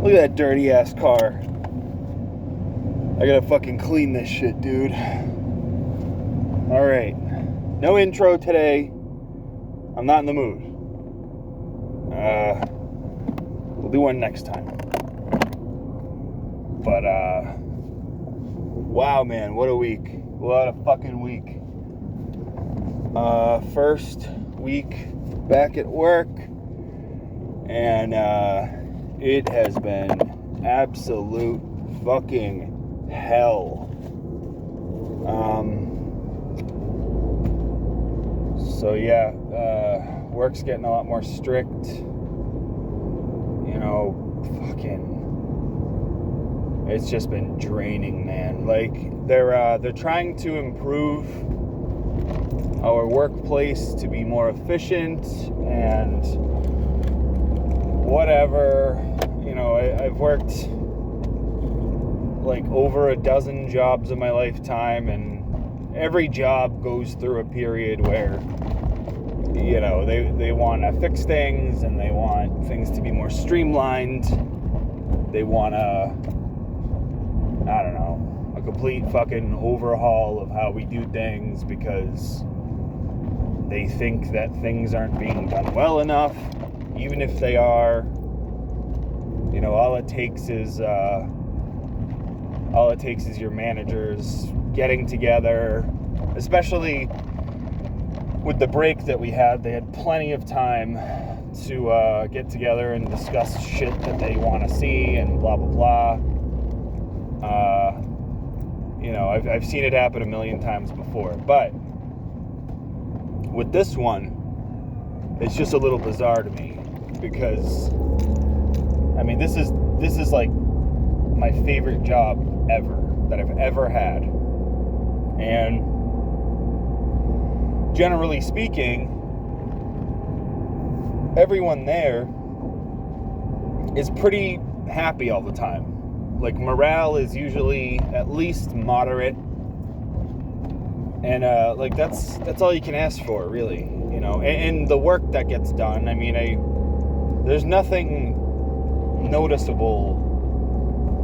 Look at that dirty ass car. I gotta fucking clean this shit, dude. Alright. No intro today. I'm not in the mood. We'll do one next time. But, wow, man, what a week. What a fucking week. First week back at work, and, it has been absolute fucking hell. So yeah, work's getting a lot more strict. You know, fucking, it's just been draining, man. Like, they're trying to improve our workplace to be more efficient and whatever. You know, I've worked like over a dozen jobs in my lifetime, and every job goes through a period where, you know, they want to fix things and they want things to be more streamlined. They want to, I don't know, a complete fucking overhaul of how we do things because they think that things aren't being done well enough, even if they are. You know, all it takes is your managers getting together, especially with the break that we had. They had plenty of time to get together and discuss shit that they want to see and blah, blah, blah. You know, I've seen it happen a million times before, but with this one, it's just a little bizarre to me because, I mean, this is like my favorite job ever that I've ever had. And generally speaking, everyone there is pretty happy all the time. Like, morale is usually at least moderate. And like that's all you can ask for, really, you know. And the work that gets done, I mean, there's nothing noticeable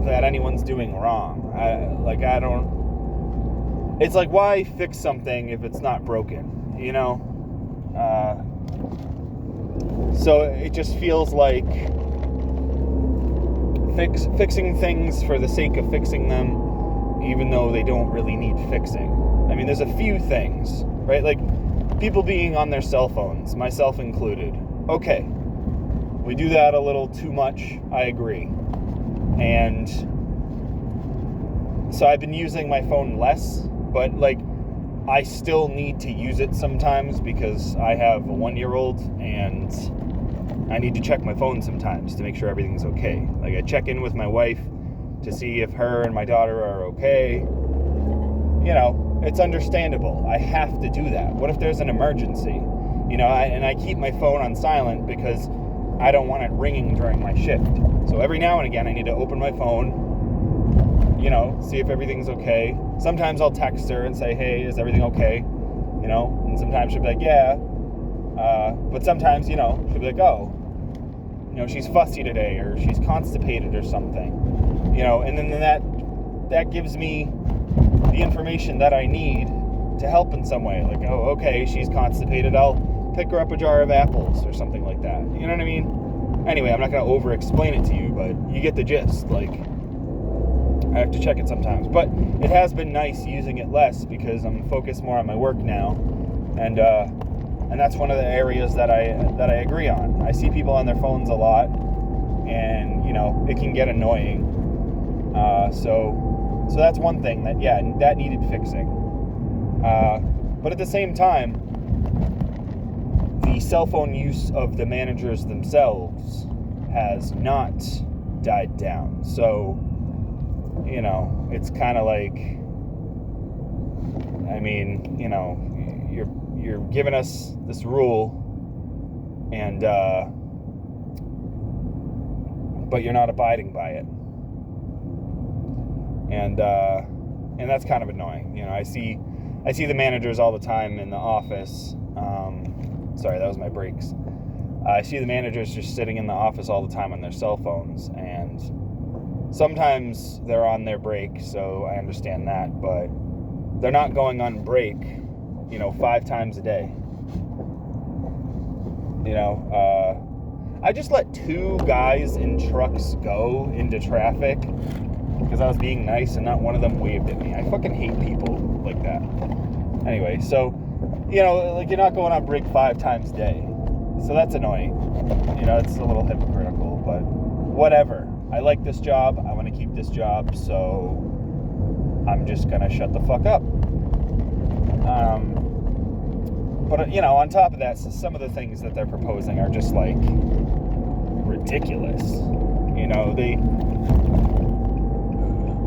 that anyone's doing wrong. I don't. It's like, why fix something if it's not broken, you know? So it just feels like fixing things for the sake of fixing them, even though they don't really need fixing. I mean, there's a few things, right? Like, people being on their cell phones, myself included. Okay, we do that a little too much, I agree. And so I've been using my phone less, but, like, I still need to use it sometimes because I have a 1-year-old and I need to check my phone sometimes to make sure everything's okay. Like, I check in with my wife to see if her and my daughter are okay. You know, it's understandable. I have to do that. What if there's an emergency? You know, I keep my phone on silent because I don't want it ringing during my shift. So every now and again, I need to open my phone, you know, see if everything's okay. Sometimes I'll text her and say, hey, is everything okay? You know, and sometimes she'll be like, yeah. But sometimes, you know, she'll be like, oh, you know, she's fussy today, or she's constipated or something. You know, and then that gives me the information that I need to help in some way. Like, oh, okay, she's constipated, I'll pick her up a jar of apples or something like that. You know what I mean? Anyway, I'm not going to over-explain it to you, but you get the gist. Like, I have to check it sometimes. But it has been nice using it less because I'm focused more on my work now. And that's one of the areas that I agree on. I see people on their phones a lot, and, you know, it can get annoying. So that's one thing that needed fixing. But at the same time, the cell phone use of the managers themselves has not died down. So, you know, it's kind of like, I mean, you know, you're giving us this rule, and but you're not abiding by it. And that's kind of annoying. You know, I see the managers all the time in the office. Sorry, that was my brakes. I see the managers just sitting in the office all the time on their cell phones, and sometimes they're on their break, so I understand that, but they're not going on break, 5 times a day. I just let 2 guys in trucks go into traffic because I was being nice and not one of them waved at me. I fucking hate people like that. Anyway, so, you're not going on break 5 times a day. So that's annoying. It's a little hypocritical, but whatever. I like this job. I want to keep this job, so I'm just going to shut the fuck up. But, on top of that, some of the things that they're proposing are just, ridiculous.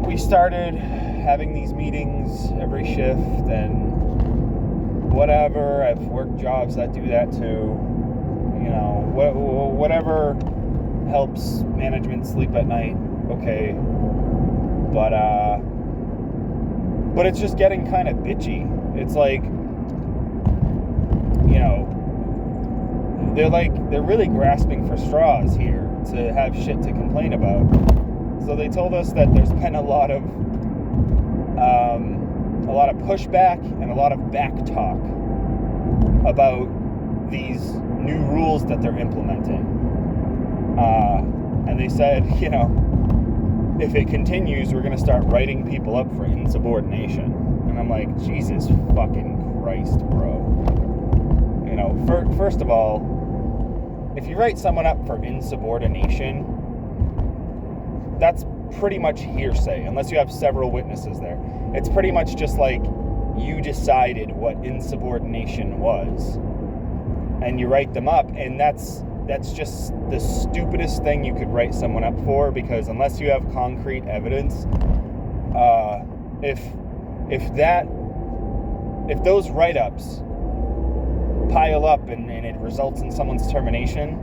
We started having these meetings every shift and whatever. I've worked jobs that do that too. Whatever helps management sleep at night, okay. But it's just getting kind of bitchy. It's they're really grasping for straws here to have shit to complain about. So they told us that there's been a lot of pushback and a lot of back talk about these new rules that they're implementing. And they said, if it continues, we're going to start writing people up for insubordination. And I'm like, Jesus fucking Christ, bro. First of all, if you write someone up for insubordination, that's pretty much hearsay, unless you have several witnesses there. It's pretty much just like you decided what insubordination was, and you write them up, and that's just the stupidest thing you could write someone up for, because unless you have concrete evidence, if those write-ups pile up and it results in someone's termination,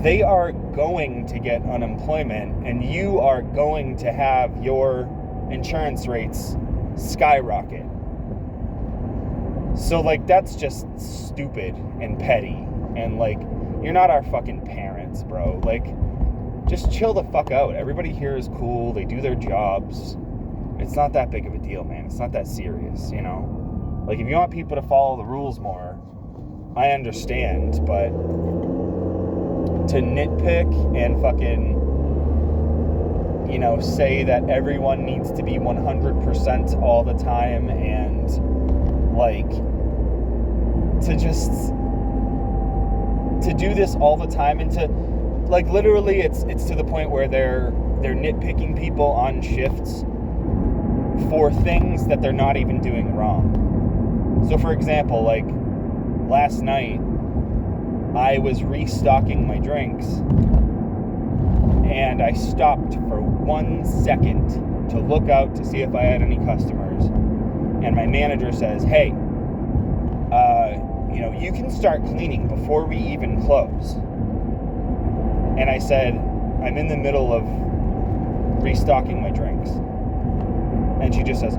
they are going to get unemployment, and you are going to have your insurance rates skyrocket. So, that's just stupid and petty, and, you're not our fucking parents, bro. Just chill the fuck out. Everybody here is cool. They do their jobs. It's not that big of a deal, man. It's not that serious, if you want people to follow the rules more, I understand, but to nitpick and fucking, say that everyone needs to be 100% all the time, and, to do this all the time, and to, literally, it's to the point where they're nitpicking people on shifts for things that they're not even doing wrong. So, for example, last night, I was restocking my drinks, and I stopped for 1 second to look out to see if I had any customers, and my manager says, hey, you can start cleaning before we even close. And I said, I'm in the middle of restocking my drinks. And she just says,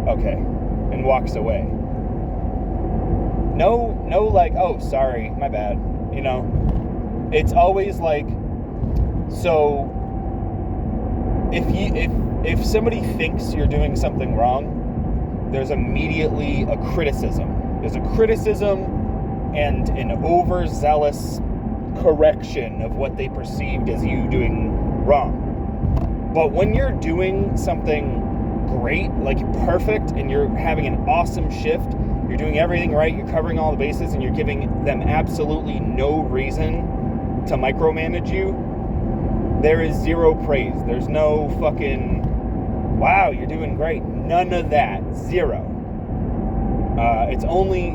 okay, and walks away. No, oh, sorry, my bad. It's always so if somebody thinks you're doing something wrong, there's immediately a criticism. There's a criticism and an overzealous correction of what they perceived as you doing wrong. But when you're doing something great, perfect, and you're having an awesome shift, you're doing everything right, you're covering all the bases, and you're giving them absolutely no reason to micromanage you, there is zero praise. There's no fucking, wow, you're doing great. None of that. Zero. It's only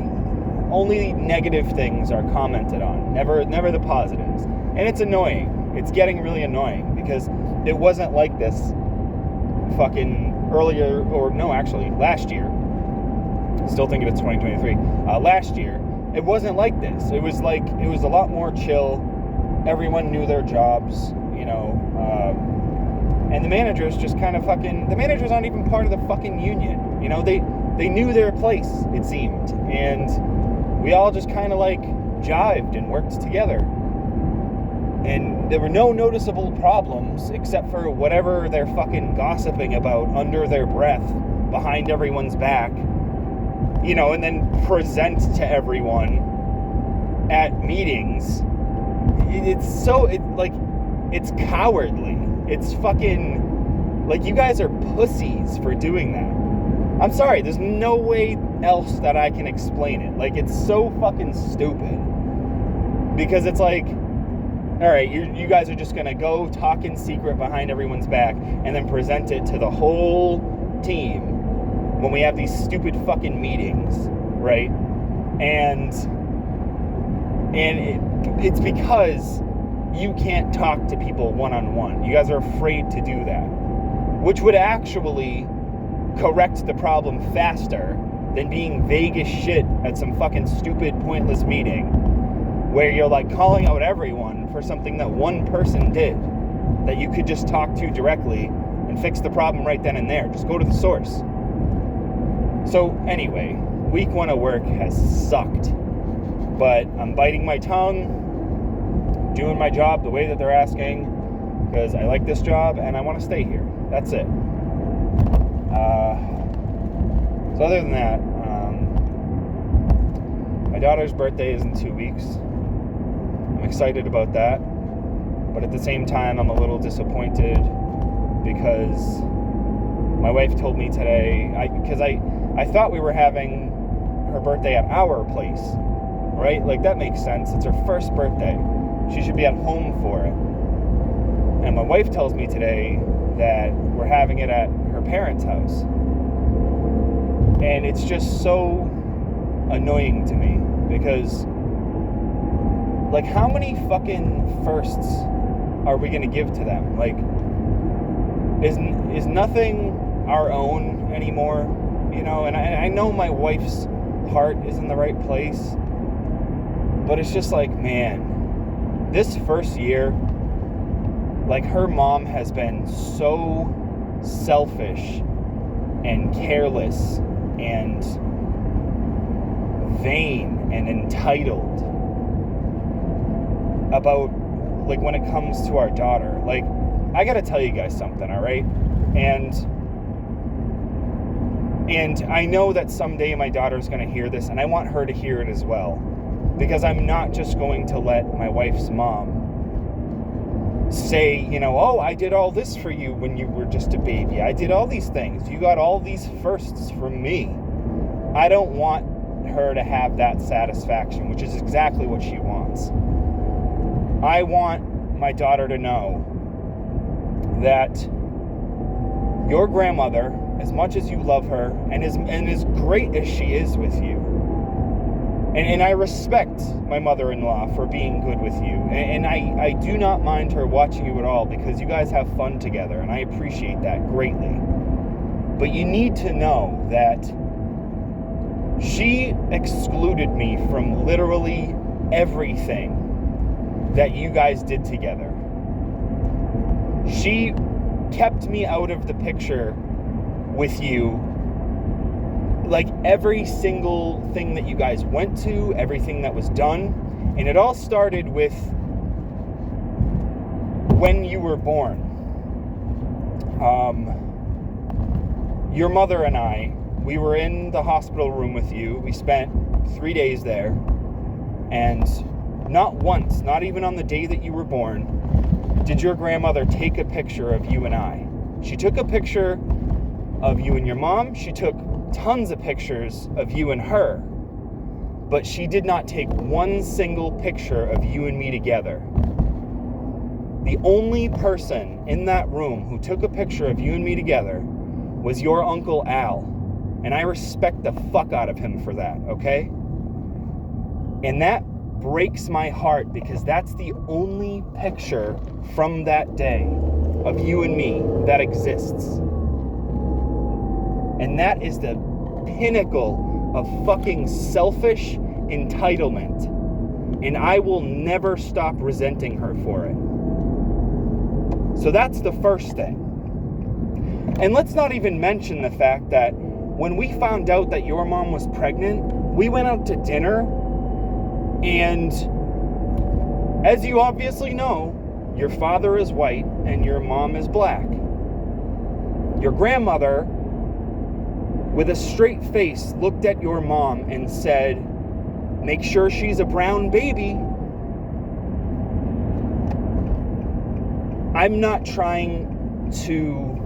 negative things are commented on. Never the positives. And it's annoying. It's getting really annoying, because it wasn't like this fucking earlier, or no, actually, last year. Still thinking it's 2023. Last year, it wasn't like this. It was a lot more chill. Everyone knew their jobs, and the managers just kind of the managers aren't even part of the fucking union. They knew their place, it seemed. And we all just kind of jived and worked together. And there were no noticeable problems except for whatever they're fucking gossiping about under their breath behind everyone's back, you know, and then present to everyone at meetings. It's cowardly. It's fucking, like, you guys are pussies for doing that. I'm sorry, there's no way else that I can explain it. Like, it's so fucking stupid. Because it's like, alright, you guys are just gonna go talk in secret behind everyone's back and then present it to the whole team when we have these stupid fucking meetings, right? And it's because you can't talk to people one-on-one. You guys are afraid to do that, which would actually correct the problem faster than being vague as shit at some fucking stupid, pointless meeting where you're like calling out everyone for something that one person did that you could just talk to directly and fix the problem right then and there. Just go to the source. So anyway, week 1 of work has sucked, but I'm biting my tongue, doing my job the way that they're asking, because I like this job and I want to stay here. That's it. So other than that, my daughter's birthday is in 2 weeks. I'm excited about that, but at the same time, I'm a little disappointed because my wife told me today, because I thought we were having her birthday at our place, right? Like, that makes sense. It's her first birthday. She should be at home for it. And my wife tells me today that we're having it at her parents' house. And it's just so annoying to me because, like, how many fucking firsts are we going to give to them? Like, is nothing our own anymore? You know, and I know my wife's heart is in the right place, but it's just like, man, this first year, like, her mom has been so selfish and careless and vain and entitled about, like, when it comes to our daughter. Like, I gotta tell you guys something, all right? And I know that someday my daughter's gonna hear this, and I want her to hear it as well, because I'm not just going to let my wife's mom say, you know, oh, I did all this for you when you were just a baby. I did all these things. You got all these firsts from me. I don't want her to have that satisfaction, which is exactly what she wants. I want my daughter to know that your grandmother, as much as you love her, and as great as she is with you, and I respect my mother-in-law for being good with you, and I do not mind her watching you at all, because you guys have fun together, and I appreciate that greatly. But you need to know that she excluded me from literally everything that you guys did together. She kept me out of the picture with you. Like, every single thing that you guys went to, everything that was done. And it all started with when you were born. Your mother and I, we were in the hospital room with you. We spent 3 days there. And not once, not even on the day that you were born, did your grandmother take a picture of you and I. She took a picture of you and your mom. She took tons of pictures of you and her, but she did not take one single picture of you and me together. The only person in that room who took a picture of you and me together was your Uncle Al, and I respect the fuck out of him for that, okay? And that breaks my heart, because that's the only picture from that day of you and me that exists. And that is the pinnacle of fucking selfish entitlement. And I will never stop resenting her for it. So that's the first thing. And let's not even mention the fact that when we found out that your mom was pregnant, we went out to dinner And as you obviously know, your father is white and your mom is black. Your grandmother, with a straight face, looked at your mom and said, "Make sure she's a brown baby." I'm not trying to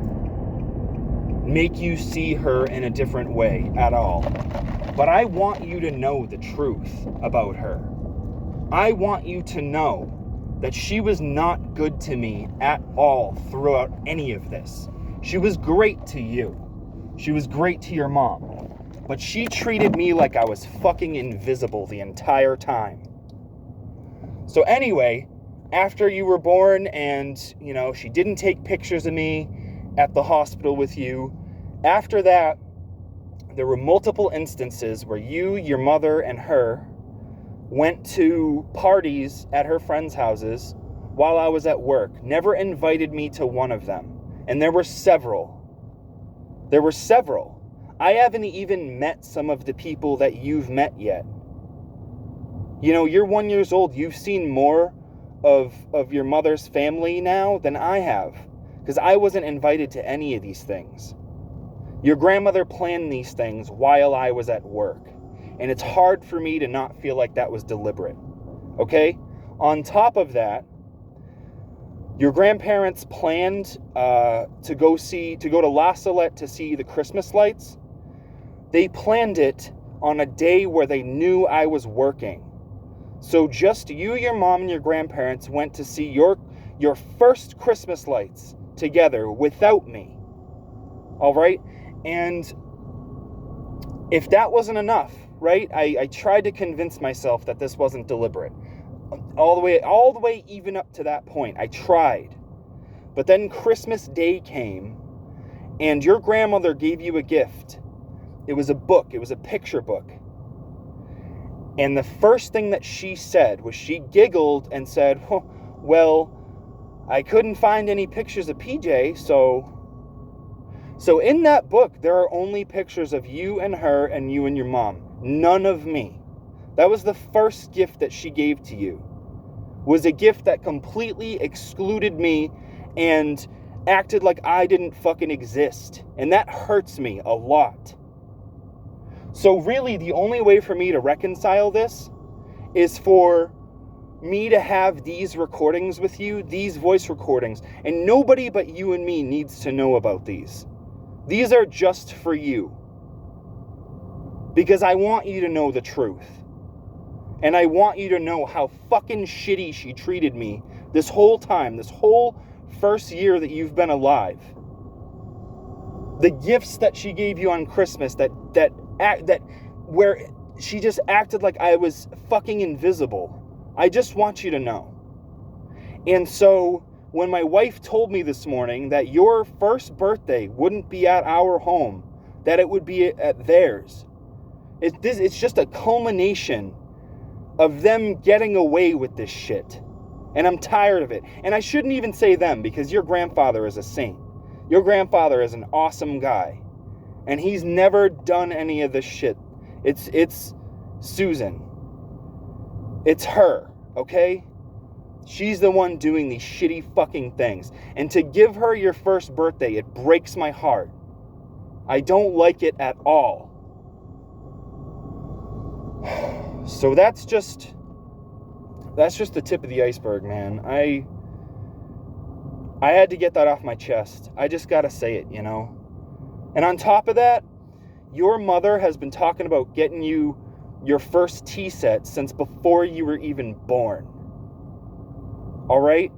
make you see her in a different way at all, but I want you to know the truth about her. I want you to know that she was not good to me at all throughout any of this. She was great to you. She was great to your mom. But she treated me like I was fucking invisible the entire time. So anyway, after you were born and, she didn't take pictures of me at the hospital with you, after that, there were multiple instances where you, your mother, and her went to parties at her friends' houses while I was at work. Never invited me to one of them. And there were several. I haven't even met some of the people that you've met yet. You're 1 year old. You've seen more of your mother's family now than I have, because I wasn't invited to any of these things. Your grandmother planned these things while I was at work, and it's hard for me to not feel like that was deliberate. Okay? On top of that, your grandparents planned to go to La Salette to see the Christmas lights. They planned it on a day where they knew I was working. So just you, your mom, and your grandparents went to see your first Christmas lights together without me. All right? And if that wasn't enough, right? I tried to convince myself that this wasn't deliberate. All the way even up to that point. I tried. But then Christmas Day came, and your grandmother gave you a gift. It was a book. It was a picture book. And the first thing that she said was she giggled and said, "Well, I couldn't find any pictures of PJ, so in that book, there are only pictures of you and her and you and your mom. None of me." That was the first gift that she gave to you. Was a gift that completely excluded me and acted like I didn't fucking exist. And that hurts me a lot. So really, the only way for me to reconcile this is for me to have these recordings with you, these voice recordings, and nobody but you and me needs to know about these. These are just for you. Because I want you to know the truth. And I want you to know how fucking shitty she treated me this whole time, this whole first year that you've been alive. The gifts that she gave you on Christmas that where she just acted like I was fucking invisible. I just want you to know. And so when my wife told me this morning that your first birthday wouldn't be at our home, that it would be at theirs, it's just a culmination of them getting away with this shit. And I'm tired of it. And I shouldn't even say them, because your grandfather is a saint. Your grandfather is an awesome guy. And he's never done any of this shit. It's Susan. It's her, okay? She's the one doing these shitty fucking things. And to give her your first birthday, it breaks my heart. I don't like it at all. So that's just the tip of the iceberg, man. I had to get that off my chest. I just gotta say it, And on top of that, your mother has been talking about getting you your first tea set since before you were even born. All right?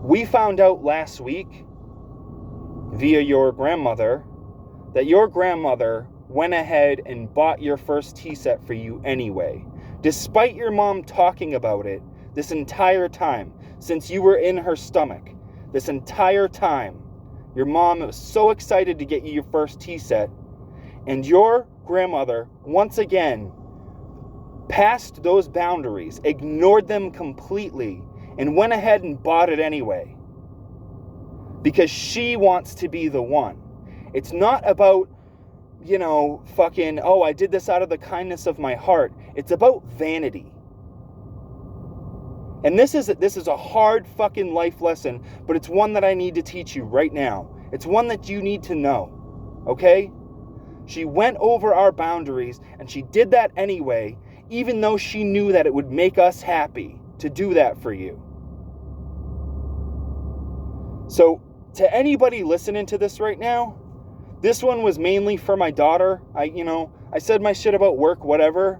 We found out last week via your grandmother that your grandmother went ahead and bought your first tea set for you anyway, despite your mom talking about it this entire time, since you were in her stomach. This entire time, your mom was so excited to get you your first tea set, and your grandmother, once again, passed those boundaries, ignored them completely, and went ahead and bought it anyway. Because she wants to be the one. It's not about, fucking, oh, I did this out of the kindness of my heart. It's about vanity. And this is a hard fucking life lesson, but it's one that I need to teach you right now. It's one that you need to know, okay? She went over our boundaries, and she did that anyway, even though she knew that it would make us happy to do that for you. So, to anybody listening to this right now, this one was mainly for my daughter. I said my shit about work, whatever.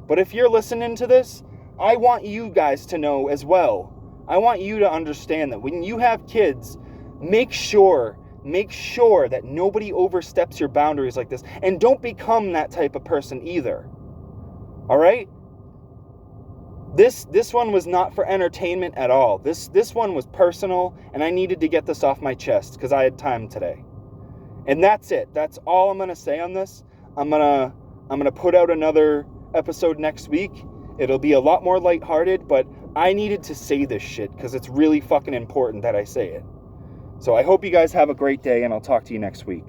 But if you're listening to this, I want you guys to know as well. I want you to understand that when you have kids, make sure that nobody oversteps your boundaries like this. And don't become that type of person either. All right? This one was not for entertainment at all. This one was personal, and I needed to get this off my chest because I had time today. And that's it. That's all I'm going to say on this. I'm going to put out another episode next week. It'll be a lot more lighthearted, but I needed to say this shit because it's really fucking important that I say it. So I hope you guys have a great day, and I'll talk to you next week.